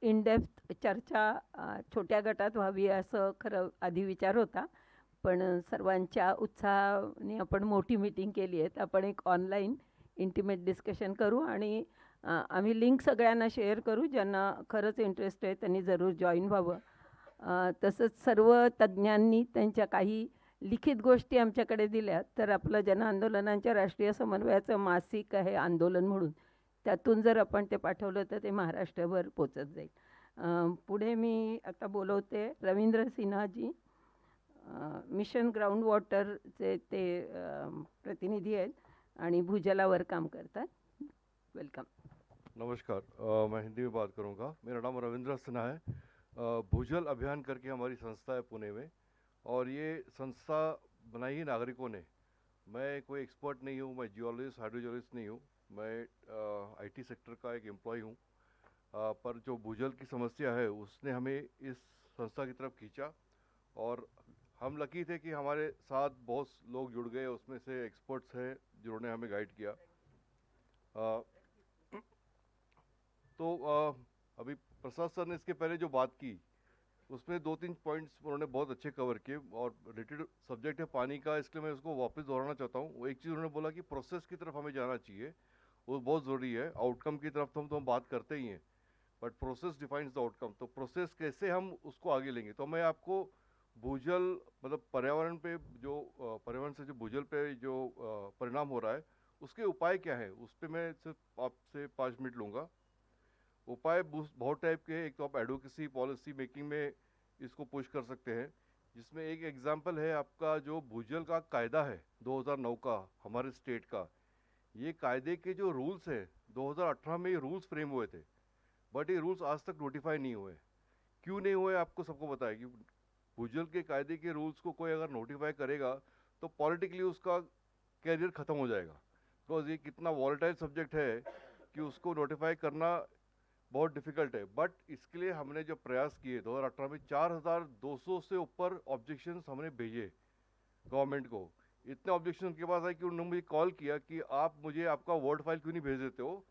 In depth चर्चा छोट्या गटात व्हावी असं खरं आधी विचार होता. पण सर्वांच्या उत्साहाने आपण मोठी मीटिंग केली आहे. तर आपण एक ऑनलाईन इंटिमेट डिस्कशन करू आणि आम्ही लिंक सगळ्यांना शेअर करू. ज्यांना खरंच इंटरेस्ट आहे त्यांनी जरूर जॉईन व्हावं. तसंच सर्व तज्ज्ञांनी त्यांच्या काही लिखित गोष्टी आमच्याकडे दिल्या. तर आपलं जनआंदोलनांच्या राष्ट्रीय समन्वयाचं मासिक आहे आंदोलन म्हणून, त्यातून जर आपण ते पाठवलं तर ते महाराष्ट्रभर पोचत जाईल. पुढे मी आता बोलवते रवींद्र सिन्हाजी, मिशन ग्राउंड वॉटरचे ते प्रतिनिधी आहेत आणि भूजलावर काम करतात. वेलकम. नमस्कार। मैं हिंदी में बात करूंगा। मेरा नाम रविंद्र सिन्हा है। भूजल अभियान करके हमारी संस्था है पुणे में, और ये संस्था बनाई है नागरिकों ने। मैं कोई एक्सपर्ट नहीं हूँ, मैं जियोलॉजिस्ट हाइड्रोजियोलॉजिस्ट नहीं हूँ, मैं आईटी सेक्टर का एक एम्प्लॉय हूँ। पर जो भूजल की समस्या है उसने हमें इस संस्था की तरफ खींचा, और हम लकी थे कि हमारे साथ बहुत लोग जुड़ गए। उसमें से एक्सपर्ट्स हैं जिन्होंने हमें गाइड किया। तो अभी प्रसाद सर ने इसके पहले जो बात की उसमें 2-3 पॉइंट्स उन्होंने बहुत अच्छे कवर किए, और रिलेटेड सब्जेक्ट है पानी का, इसलिए मैं उसको वापस दोहराना चाहता हूँ। वो एक चीज़ उन्होंने बोला कि प्रोसेस की तरफ हमें जाना चाहिए, वो बहुत ज़रूरी है। आउटकम की तरफ तो हम बात करते ही हैं, but process defines the outcome. तो प्रोसेस कैसे हम उसको आगे लेंगे, तो मैं आपको भूजल मतलब पर्यावरण पे जो पर्यावरण से जो भूजल पे जो परिणाम हो रहा है उसके उपाय क्या है, उस पर मैं सिर्फ आपसे 5 मिनट लूँगा। उपाय बहुत टाइप के हैं। एक तो आप एडवोकेसी पॉलिसी मेकिंग में इसको पुश कर सकते हैं, जिसमें एक एग्जांपल है आपका जो भूजल का कायदा है 2009 का हमारे स्टेट का। ये कायदे के जो रूल्स हैं 2018 में ये रूल्स फ्रेम हुए थे, बट ये रूल्स आज तक नोटिफाई नहीं हुए। क्यों नहीं हुए आपको सबको पता है कि भूजल के कायदे के रूल्स को कोई अगर नोटिफाई करेगा तो पॉलिटिकली उसका कैरियर खत्म हो जाएगा, बिकॉज ये कितना वॉलेटाइल सब्जेक्ट है कि उसको नोटिफाई करना बहुत डिफिकल्ट है। बट इसके लिए हमने जो प्रयास किए 2018 में 4200 से ऊपर ऑब्जेक्शंस हमने भेजे गवर्नमेंट को। इतने ऑब्जेक्शन के पास आए कि उन्होंने मुझे कॉल किया कि आप मुझे आपका वर्ड फाइल क्यों नहीं भेज देते हो,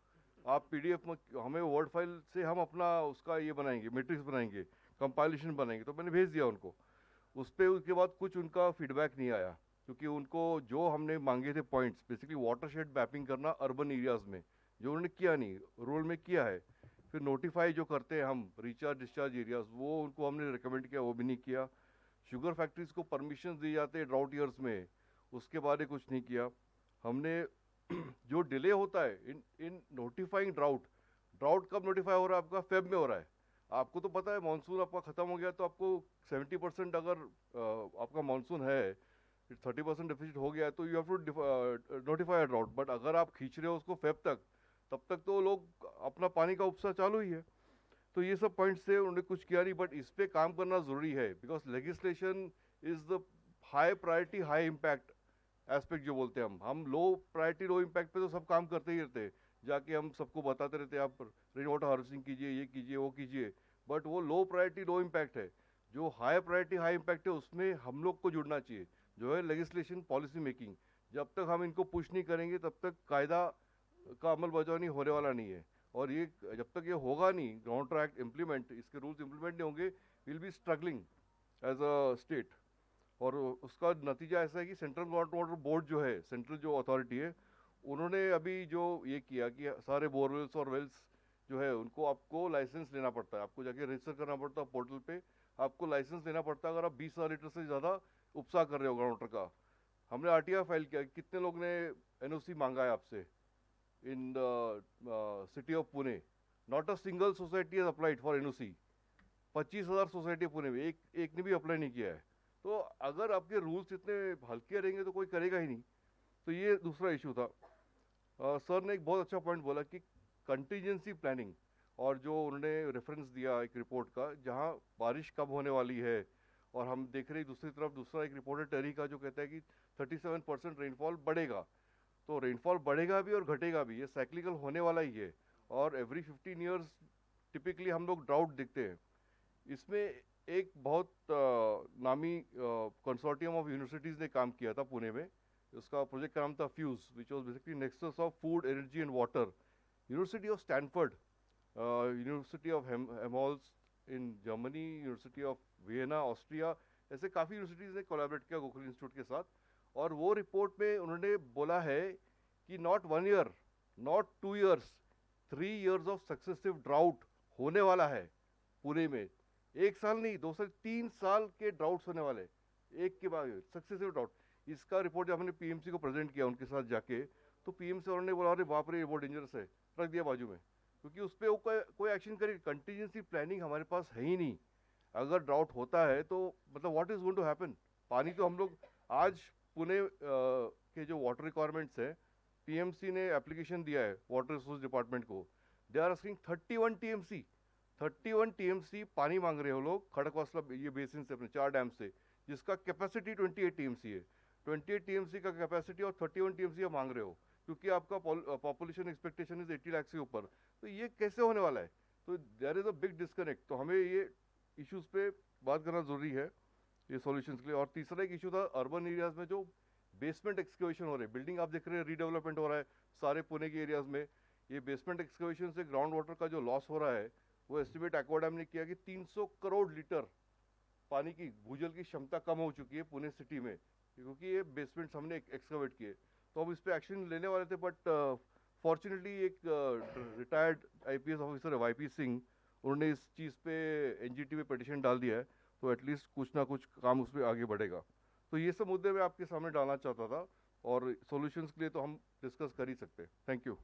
आप पीडीएफ में हमें वर्ड फाइल से हम अपना उसका ये बनाएंगे, मैट्रिक्स बनाएंगे, कंपाइलेशन बनाएंगे। तो मैंने भेज दिया उनको। उस पर उसके बाद कुछ उनका फीडबैक नहीं आया, क्योंकि उनको जो हमने मांगे थे पॉइंट्स, बेसिकली वाटरशेड मैपिंग करना अर्बन एरियाज में, जो उन्होंने किया नहीं, रूरल में किया है। फिर नोटिफाई जो करते हैं हम रिचार्ज डिस्चार्ज एरियाज, वो उनको हमने रिकमेंड किया, वो भी नहीं किया। शुगर फैक्ट्रीज को परमिशन दी जाते हैं ड्राउट ईयर्स में, उसके बारे कुछ नहीं किया हमने। जो डिले होता है इन इन नोटिफाइंग ड्राउट, ड्राउट कब नोटिफाई हो रहा है आपका, फेब में हो रहा है। आपको तो पता है मानसून आपका खत्म हो गया तो आपको 70% अगर आपका मानसून है 30% डिफिसिट हो गया है तो you have to notify drought. But अगर आप खींच रहे हो उसको फेब तक, तब तक तो लोग अपना पानी का उपसा चालू ही है। तो ये सब पॉइंट्स थे, उन्होंने कुछ किया नहीं। बट इस पे काम करना ज़रूरी है, because legislation is the high priority high impact aspect जो बोलते हैं हम लो प्रायोरिटी लो इम्पैक्ट पे तो सब काम करते ही रहते हैं, जाके हम सबको बताते रहते हैं आप रेन वाटर हार्वेस्टिंग कीजिए, ये कीजिए, वो कीजिए। बट वो लो प्रायोरिटी लो इम्पैक्ट है। जो हाई प्रायोरिटी हाई इम्पैक्ट है उसमें हम लोग को जुड़ना चाहिए, जो है लेजिस्लेशन पॉलिसी मेकिंग। जब तक हम इनको पुश नहीं करेंगे तब तक कायदा का अमल बजावनी होने वाला नहीं है। और ये जब तक ये होगा नहीं, ग्राउंड ट्रैक इम्प्लीमेंट, इसके रूल्स इम्प्लीमेंट नहीं होंगे, will be struggling as a state. और उसका नतीजा ऐसा है कि सेंट्रल ग्राउंड वाटर बोर्ड जो है, सेंट्रल जो अथॉरिटी है, उन्होंने अभी जो ये किया कि सारे बोरवेल्स और वेल्स जो है उनको आपको लाइसेंस लेना पड़ता है, आपको जाके रजिस्टर करना पड़ता है पोर्टल पे, आपको लाइसेंस लेना पड़ता है अगर आप 20,000 लीटर से ज़्यादा उपसा कर रहे हो ग्राउंड वाटर का। हमने आरटीआई फाइल किया, कितने लोग ने एनओसी मांगा है आपसे in the city of Pune. Not a single society has applied for NOC. 25,000 society Pune में, एक ने भी अप्लाई नहीं किया है। तो अगर आपके रूल्स इतने हल्के रहेंगे तो कोई करेगा ही नहीं। तो ये दूसरा इशू था। सर ने एक बहुत अच्छा पॉइंट बोला कि कंटीजेंसी प्लानिंग, और जो उन्होंने रेफरेंस दिया एक रिपोर्ट का जहां बारिश कब होने वाली है, और हम देख रहे हैं दूसरी तरफ दूसरा एक रिपोर्ट है टेरी का जो कहता है कि 37% रेनफॉल बढ़ेगा। तो रेनफॉल बढ़ेगा भी और घटेगा भी, ये साइक्लिकल होने वाला ही है। और एवरी 15 ईयर्स टिपिकली हम लोग ड्राउट देखते हैं। इसमें एक बहुत नामी कंसोर्टियम ऑफ यूनिवर्सिटीज़ ने काम किया था पुणे में। उसका प्रोजेक्ट का नाम था fuse, which was basically nexus of food energy and water. University of Stanford university of Helmholtz in Germany, university of Vienna Austria, ऐसे काफ़ी यूनिवर्सिटीज़ ने कोलैबोरेट किया गोखले इंस्टीट्यूट के साथ। और वो रिपोर्ट में उन्होंने बोला है कि not 1 year, not 2 years, 3 years of successive drought होने वाला है पुणे में। 1 साल नहीं, 2 साल, 3 साल के ड्राउट्स होने वाले, एक के बाद सक्सेसिव ड्राउट। इसका रिपोर्ट जब हमने पीएमसी को प्रेजेंट किया उनके साथ जाके, तो पीएमसी उन्होंने बोला अरे बाप रे, ये बहुत डेंजरस है, रख दिया बाजू में, क्योंकि उस पर वो कोई एक्शन करे। कंटीजेंसी प्लानिंग हमारे पास है ही नहीं। अगर ड्राउट होता है तो मतलब what is going to happen. पानी तो हम लोग आज पुणे के जो वाटर रिक्वायरमेंट्स है, पीएमसी ने एप्लीकेशन दिया है वाटर रिसोर्स डिपार्टमेंट को, they are asking 31 TMC, 31 TMC पानी मांग रहे हो लोग खड़कवासला ये बेसिन से, अपने 4 डैम से, जिसका कैपेसिटी 28 टीएमसी है। 28 टीएमसी का कैपेसिटी और 31 टीएमसी आप मांग रहे हो, क्योंकि आपका पॉपुलेशन एक्सपेक्टेशन इज 80 लाख से ऊपर। तो ये कैसे होने वाला है? तो there is a big disconnect. तो हमें ये इश्यूज पे बात करना जरूरी है ये सॉल्यूशंस के लिए। और तीसरा एक इशू था अर्बन एरियाज में जो बेसमेंट एक्सकेवेशन हो रहे हैं, बिल्डिंग आप देख रहे हैं रीडेवलपमेंट हो रहा है सारे पुणे के एरियाज में, ये बेसमेंट एक्सकेवेशन से ग्राउंड वाटर का जो लॉस हो रहा है, वो एस्टिमेट एक्वाडैम ने किया कि 300 करोड़ लीटर पानी की भूजल की क्षमता कम हो चुकी है पुणे सिटी में, क्योंकि ये बेसमेंट हमने एक्सकवेट किए। तो हम इस पर एक्शन लेने वाले थे, बट फॉर्चुनेटली एक रिटायर्ड आईपीएस ऑफिसर है वाईपी सिंह, उन्होंने इस चीज़ पे एनजीटी पे पिटिशन डाल दिया है, तो एटलीस्ट कुछ ना कुछ काम उस पर आगे बढ़ेगा। तो ये सब मुद्दे मैं आपके सामने डालना चाहता था, और सॉल्यूशंस के लिए तो हम डिस्कस कर ही सकते हैं। Thank you.